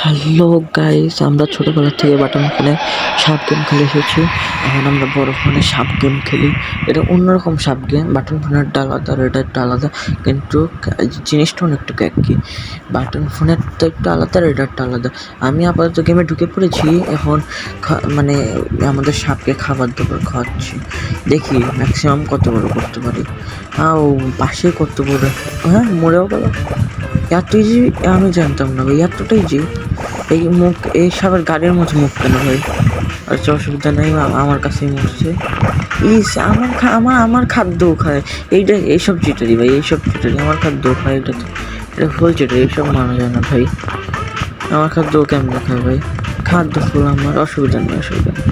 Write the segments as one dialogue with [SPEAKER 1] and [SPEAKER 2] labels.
[SPEAKER 1] Hello guys, আমরা ছোটবেলা থেকে বাটন ফোনে সাপ গেম খেলে এসেছি। এখন আমরা বড় ফোনে সাপ গেম খেলি। এটা অন্যরকম সাপ গেম। বাটন ফোনেরটা আলাদা, রেডারটা আলাদা, কিন্তু জিনিসটা অনেকটুকু একই। বাটন ফোনেরটা একটু আলাদা, রেডারটা আলাদা। আমি আপাতত গেমে ঢুকে পড়েছি। এখন মানে আমাদের সাপকে খাবার দাবার খাওয়াচ্ছি। দেখি ম্যাক্সিমাম কত বড় করতে পারি। ও পাশে কত বড়, হ্যাঁ মরেও গেল। এত ইজি আমি জানতাম না ভাই, এতটা ইজি। এই মুখ, এই সবার গাড়ির মধ্যে মুখ কেন ভাই? আচ্ছা অসুবিধা নেই, আমার কাছেই মরছে। ইস আমার খাদ্যও খায় এইটা। এইসব চিটারি ভাই, এইসব চিটারি। আমার খাদ্যও খায়, এটা ফুল চিটারি। এইসব মানা যায় না ভাই। আমার খাদ্যও কেমন খায় ভাই? খাদ্য ফুল আমার, অসুবিধা নেই, অসুবিধা নেই।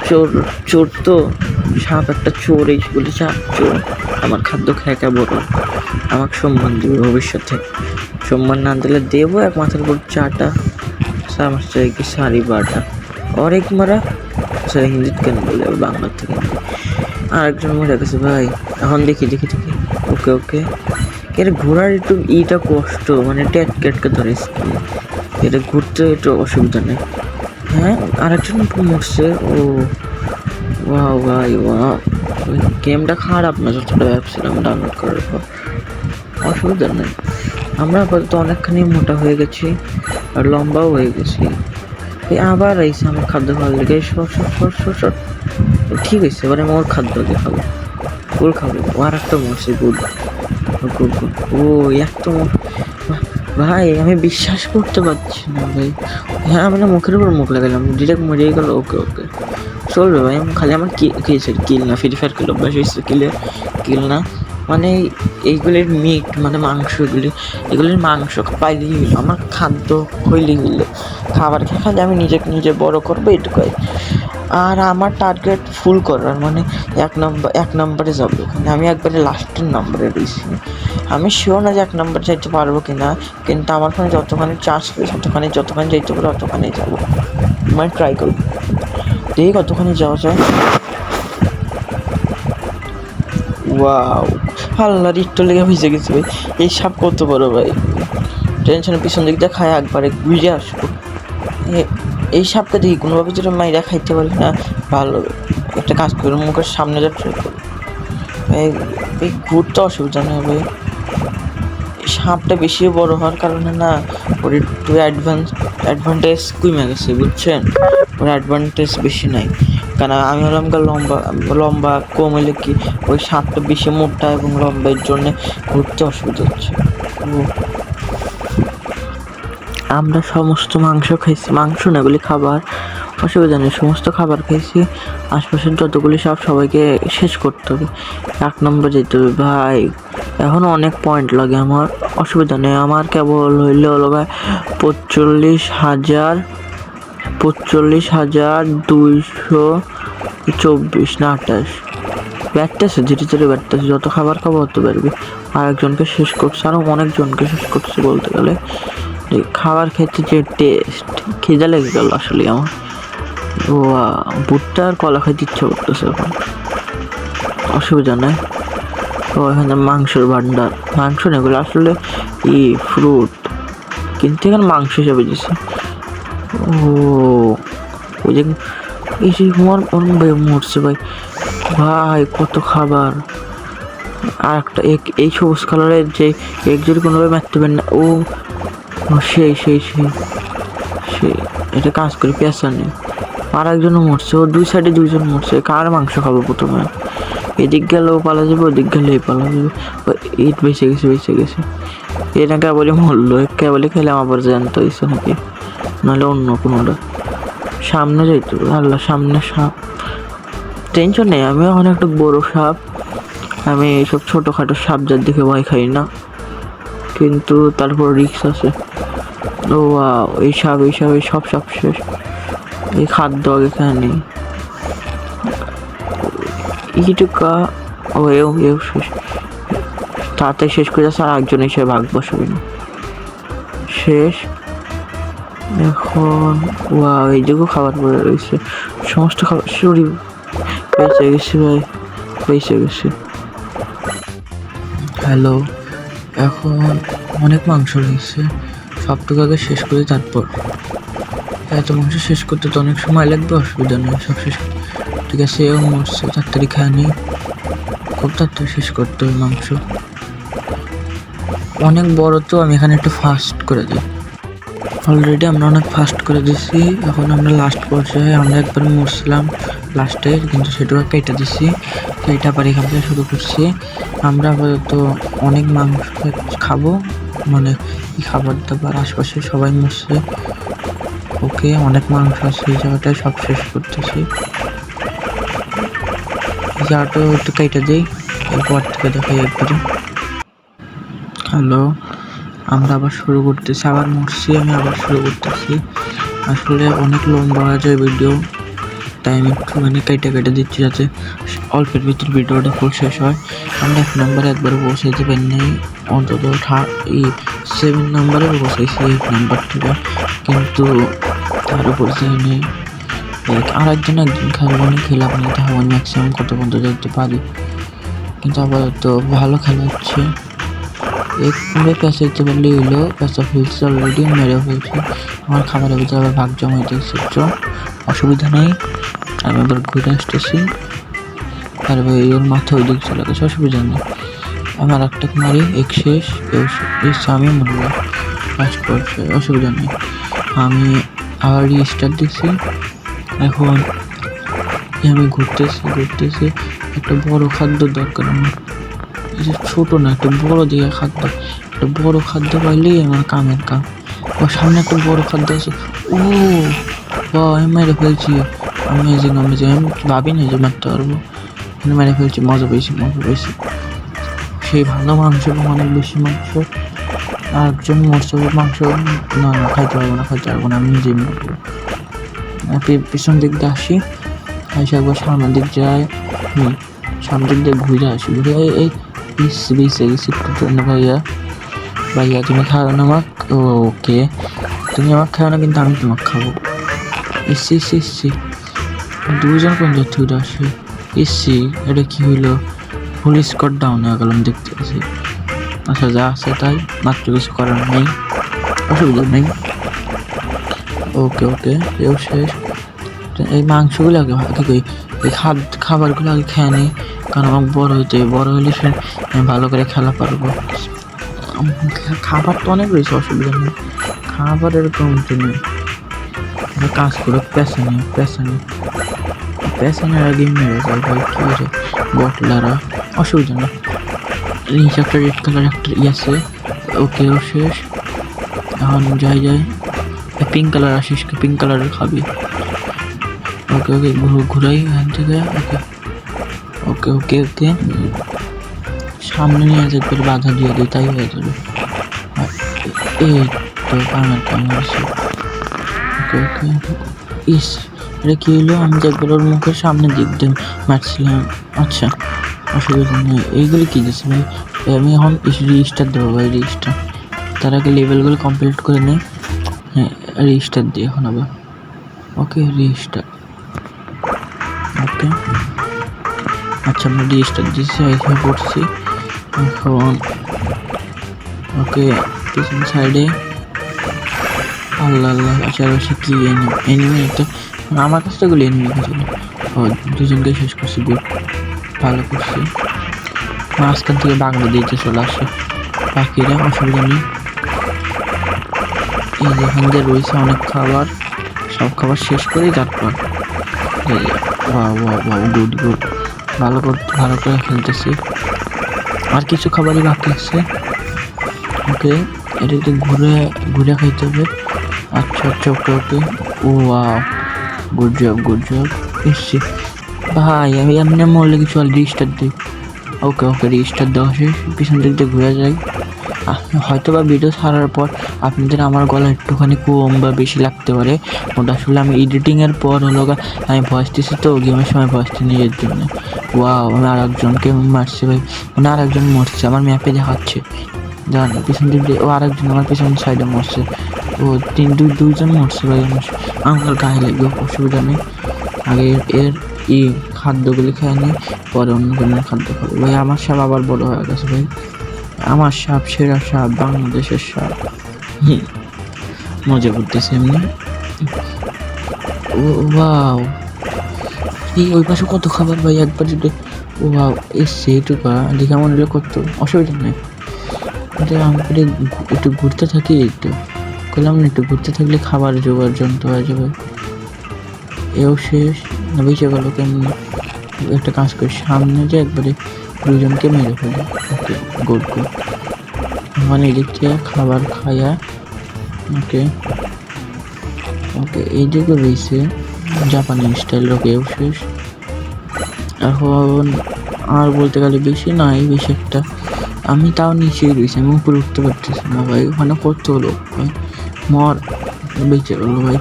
[SPEAKER 1] চোর, চোর তো সাপ একটা চোর, এই বলে সাপ চোর। আমার খাদ্য খায় কে বড়, আমাকে সম্মান দিবে ভবিষ্যতে। সম্মান না দিলে দেবো এক মাথার উপর চাটা। আমার চাই কি সারি বাটা और एक মারা। সরি হিন্দিতে কেন বলে, বাংলা থেকে। আরেকজন মরে গেছে ভাই। এখন দেখি দেখি দেখি। ওকে ওকে। এর ঘোরার একটু ইটা কষ্ট, মানে ট্যাটকে ধরে এটা ঘুরতে একটু অসুবিধা নেই। হ্যাঁ আরেকজন মরছে। ও ওয়াও ভাই ওয়াও। গেমটা খারাপ না, যতটা ভাবছিলাম ডাউনলোড করার পর। অসুবিধা নেই। আমরা আপাতত অনেকখানি মোটা হয়ে গেছি আর লম্বাও হয়ে গেছি। এই আবার আইসে আমার খাদ্য খাওয়ার লেগে। সর। ঠিক আছে, এবারে আমি ওর খাদ্য দিয়ে খাবো, ওর খাবো। ও আর একটা মরছে। Good good good. ও এত ভাই, আমি বিশ্বাস করতে পারছি না ভাই। হ্যাঁ মানে মুখের উপর মুখ লাগালাম, ডিরেক্ট মরিয়ে গেল। ওকে ওকে চলবে ভাই। খালি আমার কিল না, ফ্রি ফায়ার খেলে অভ্যাস হয়েছে। কিল না মানে এইগুলির মিট, মানে মাংস, এগুলির মাংস পাইলেই হইলো। আমার খাদ্য হইলেই হইলো। খাবার খালি আমি নিজে বড় করবো, এটুকুই। আর আমার টার্গেট ফুল করার, মানে এক নম্বরে যাবো। ওখানে আমি একবারে লাস্টের নম্বরে রয়েছি। আমি শিওর না যে এক নম্বর যাইতে পারবো কিনা, কিন্তু আমার ফোনে যতখানি চার্জ পেয়েছে যতখানি যাইতে পারবো ততখানি যাবো। মানে ট্রাই করবো, দেখি কতখানি যাওয়া যায়। ওয়াও, আল্লাহর একটু লেগে ভিজে গেছে ভাই। এই সাপ কত বড় ভাই! টেনশনের পিছন দিক দিয়ে খায়, একবারে ঘুরে আসবো। এই সাপকে দেখি কোনোভাবে যদি মাইরা খাইতে পারি না, ভালো। একটা কাজ করি, মুখের সামনে যা ট্রাই করি। এই ঘুরতে অসুবিধা নেই ভাই। সাপটা বেশি বড় হওয়ার কারণে না ওর একটু অ্যাডভান্টেজ কমে গেছে, বুঝছেন? ওর অ্যাডভান্টেজ বেশি নাই। কারণ আমি হলাম লম্বা কম হলে কি ওই সাপটা বেশি মোটা এবং লম্বা, এর জন্যে ঘুরতে অসুবিধা হচ্ছে। আমরা সমস্ত মাংস খাইছি, মাংস না এগুলি খাবার, অসুবিধা নেই। সমস্ত খাবার খাইছি। আশপাশের যতগুলি সাপ সবাইকে শেষ করতে হবে, এক নম্বর যেতে হবে ভাই। এখনও অনেক পয়েন্ট লাগে আমার, অসুবিধা নেই। আমার কেবল হইলে হলো ভাই 45,224 না 28 ব্যাটতেছে, ধীরে ধীরে ব্যাটতেছে। যত খাবার খাবো তত বাড়বে। আরেকজনকে শেষ করছে, আরও অনেকজনকে শেষ করছে বলতে গেলে। খাবার খেতে যে টেস্ট, খিদে লেগে গেল আসলে আমার। ও ভুট্টা আর কলা খাইতে ইচ্ছা করতেছে এখন, অসুবিধা নেই। তো এখানে মাংসের ভান্ডার, মাংস না এগুলো আসলে ফ্রুট, কিন্তু এখানে মাংস হিসাবে দিচ্ছে। ওই যে এই যে ভাই মরছে ভাই। ভাই কত খাবার! আর একটা এই সবুজ কালারের যে এক যদি কোনোভাবে মারতে পারেন না। ও সেই এটা কাজ করে, পেঁচা নেই। আর একজনও মরছে, ও দুই সাইডে দুইজন মরছে। কার মাংস খাবো প্রথমে? এদিক গেলেও পালা যাবে, ওদিক গেলেই পালা যাবে। ইট বেঁচে গেছে। এটা কেবলই মরলো, কেবলই খেলাম। আবার জানতো ইচ্ছে নাকি, নাহলে অন্য কোনোটা সামনে যাইতো। আল্লাহ, সামনে সাপ। টেনশন নেই, আমি এখন একটা বড় সাপ। আমি এইসব ছোটোখাটো সাপ যার দিকে ভয় খাই না, কিন্তু তারপর রিস্ক আছে। ও এই সব সাপ শেষ। এই খাদ্য আগে খেয়ে নেই। ইটুকা এও শেষ, তাড়াতাড়ি শেষ করে যাচ্ছে। আর একজন এসে ভাগ বসবে না, শেষ। এখন এই দিকেও খাবার পড়ে রয়েছে, সমস্ত খাবার শরীর বেঁচে গেছে ভাই, বেঁচে গেছে। হ্যালো, এখন অনেক মাংস রয়েছে, সবটুকু আগে শেষ করি, তারপর এত মাংস শেষ করতে তো অনেক সময় লাগবে, অসুবিধা নেই, সব শেষ। ঠিক আছে, এও মরছে, তাড়াতাড়ি খায় নি, খুব তাড়াতাড়ি শেষ করতে হবে মাংস। অনেক বড় তো, আমি এখানে একটু ফাস্ট করে দিই। অলরেডি আমরা অনেক ফাস্ট করে দিচ্ছি। এখন আমরা লাস্ট পর্যায়ে, আমরা একবার মরছিলাম লাস্টে, কিন্তু সেটাও কেটে দিচ্ছি, কেটে আবার এখান থেকে শুরু করছি। আমরা আপাতত অনেক মাংস খাবো, মানে এই খাবার দাবার আশপাশে সবাই মরছে। ওকে, অনেক মাংস আছে এই জায়গাটায়, সব শেষ করতেছি। এই জায়গাটা একটু কেটে দিই, এরপর থেকে দেখাই একবারে। হ্যালো, আমরা আবার শুরু করতেছি, আবার মরছি, আমি আবার শুরু করতেছি। আসলে অনেক লম্বা হয়ে যায় ভিডিও, তাই আমি একটুখানি কেটে দিচ্ছি যাতে অল্পের ভিতর ভিডিওটা ফুল শেষ হয়। আমরা 1 নম্বরে একবারে পৌঁছাইতে পারিনি, অন্তত 7 নম্বরে পৌঁছাইছি 8 নাম্বার থেকে, কিন্তু তার উপর যাইনি। একদিন খেলবো না, খেলা বানাতে হবে, ম্যাক্সিমাম কত পর্যন্ত যেতে পারি, কিন্তু আপাতত ভালো খেলা হচ্ছে। একবারে প্যাঁচা দিতে পারলেই হলো, প্যাঁচা ফেলছে অলরেডি, মেরে ফেলছে। আমার খাবারের ভিতরে আবার ভাগ জমা হইতেছে, অসুবিধা নেই, আমি আবার ঘুরে আসতেছি। তারপর ওর মাথা ওই দিক চলে গেছে, অসুবিধা নেই। আমার একটা মারি, এক শেষ, আমি মরলাম লাস্ট পর্যায়ে, অসুবিধা নেই। আমি আবার রিস্টার্ট দিচ্ছি। এখন আমি ঘুরতেছি, একটা বড় খাদ্য দরকার আমার, ছোট না, একটা বড় দিকে খাদ্য, একটা বড় খাদ্য পাইলেই আমার কামের কাম। ও সামনে একটা বড় খাদ্য আছে, ও আমি মেরে ফেলছি, আমি ভাবিনি যে মারতে পারবো, মেরে ফেলছি, মজা পেয়েছি। সেই ভালো মাংস এবং অনেক বেশি মাংস। আর একজন মরছে মাংস, না খাইতে পারবো না, আমি নিজেই মরবো। পিছন দিক দিয়ে আসি, একবার সামনের দিক যায়, সামনের দিক দিয়ে ঘুরে আসি, এই বেঁচে গেছি একটু জন্য। ভাইয়া তুমি খাও না আমাকে, ওকে তুমি আমাকে খাও না, কিন্তু আমি তোমাকে খাবো। এসছি 2জন কোন যাচ্ছে উঠে আসে, এটা কি হইলো, ফুল স্কোর ডাউন হয়ে গেলাম দেখতে পাচ্ছি। আচ্ছা, যা আছে তাই, মাত্র কিছু করার নেই, অসুবিধা নেই। ওকে এও শেষ। এই মাংসগুলো আগে এই খাবারগুলো আগে খেয়ে নিই, কারণ আমার বড় হলে সে আমি ভালো করে খেলা পারবো। খাবার তো অনেক রয়েছে, অসুবিধা নেই, খাবারের কমতি নেই। কাজ করে পেছানোর আগে মেরে যায় ভাই, কি রে বটলারা, অসুবিধা নেই। নিচে একটা রেড কালার একটা আছে, ওকে ও শেষ। এখন যাই পিঙ্ক কালার আসিস, পিঙ্ক কালারের খাবি। ওকে ঘুরাই এখান থেকে, ওকে সামনে নিয়ে যেতে বাধা দিয়ে দিই, তাই হয়ে যাবে। এই তো কামড় আছে। ওকে এটা কি হলো, আমি তো একবার ওর মুখের সামনে দিক দিয়ে মারছিলাম। আচ্ছা, অসুবিধা নেই। এইগুলো কী দিচ্ছে ভাই, আমি এখন রিস্টার দেবো ভাই, রিস্টার। তার আগে লেভেলগুলো কমপ্লিট করে নিই। হ্যাঁ, রিস্টার দিই এখন আবার। ওকে রিস্টার, ওকে আচ্ছা, আমরা রিস্টার দিচ্ছি, এখানে পড়ছি এখন। ওকে পিছন সাইডে, আল্লাহ আশেপাশে কি এনিমি একটা, আমার কাছ থেকে এনিমি ছিল। ও 2জনকে শেষ করছি, গুড, ভালো করছি। মাঝখান থেকে বাংলা দিতে চলে আসে পাখিরা, অসুবিধা নেই। এই যেখান দিয়ে রয়েছে অনেক খাবার, সব খাবার শেষ করেই তারপর গুড, ভালো করে খেলতেছি। আর কিছু খাবারই বাকি আছে। ওকে, এটা একটু ঘুরে খাইতে হবে। আচ্ছা, ওকে ও গুড জব এসছি ভাই। আমি এমনি মরলে কিছু রিস্টার দিই। ওকে রিস্টার দেওয়া শেষ, পিছন দিক দিয়ে ঘুরে যাই। হয়তো বা ভিডিও ছাড়ার পর আপনাদের আমার গলা একটুখানি কম বা বেশি লাগতে পারে, ওটা আসলে আমি এডিটিংয়ের পর হলো আমি ভয়েস দিচ্ছি, তো গেমের সময় ভয়েসটা নিজের জন্য। আমি আর একজনকে মারছি ভাই, মানে আর একজন মরছে, আমার ম্যাপে দেখাচ্ছে, জান পিছন দিক দিয়ে। ও আরেকজন আমার পিছন সাইডে মরছে, ও 2জন মরছে ভাই। আমার গায়ে লাগবে, অসুবিধা নেই। আগে এর খাদ্যগুলি খেয়ে নিই, পরে অন্য ধরনের খাদ্য খাবো ভাই। আমার সাপ আবার বড় হয়ে গেছে ভাই, আমার সাপ সেরা সাপ, বাংলাদেশের সাপ। মজা করতেছে এমনি। ও ওয়াও! এই ওই পাশে কত খাবার ভাই, একবার যদি ওয়াও এসছে এইটুকা দেখে মনে হলো কত, অসুবিধা নেই। আমাকে একটু ঘুরতে থাকি, একটু বললাম না একটু ঘুরতে থাকলে খাবার জোগাড় যন্ত্র হয়ে যাবে। এও শেষ না, বেঁচে গেল কেমনি। একটা কাজ করি, সামনে যে একবারে দুজনকে মেরে ফেলি। Okay good good. মানে এদিক থেকে খাবার খাইয়া ওকে ওকে এইদিকে রয়েছে জাপানি স্টাইল। ওকে এও শেষ। এখন আর বলতে গেলে বেশি নাই, বেশি একটা আমি তাও নিচেই রয়েছি, আমি উপরে উঠতে পারতেছি না ভাই। ওখানে কত হলো ভাই, মর বেঁচে গেলো ভাই।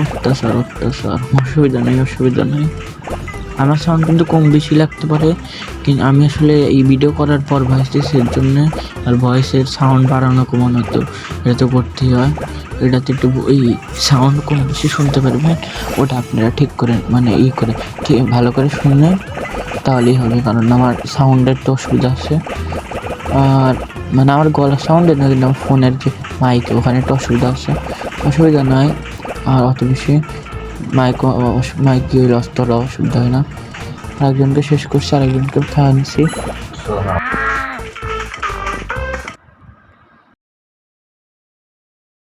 [SPEAKER 1] অত্যাচার অত্যাচার, অসুবিধা নেই অসুবিধা নেই। আমার সাউন্ড কিন্তু কম বেশি লাগতে পারে, কিন্তু আমি আসলে এই ভিডিও করার পর ভয়েস দিয়েছি এর জন্যে, আর ভয়েসের সাউন্ড বাড়ানো কমানো তো এটা তো করতেই হয়। এটাতে একটু এই সাউন্ড কম বেশি শুনতে পারবেন, ওটা আপনারা ঠিক করে মানে করে ঠিক ভালো করে শুনলেন তাহলেই হবে, কারণ আমার সাউন্ডের তো অসুবিধা আছে। আর মানে আমার গলার সাউন্ডের না, কিন্তু আমার ফোনের যে মাইক ওখানে একটু অসুবিধা আছে, অসুবিধা নাই। আর অত বেশি মাইক কি হইলে অতটা অসুবিধা হয় না। আরেকজনকে শেষ করছি, আরেকজনকে খাওয়া নিছি।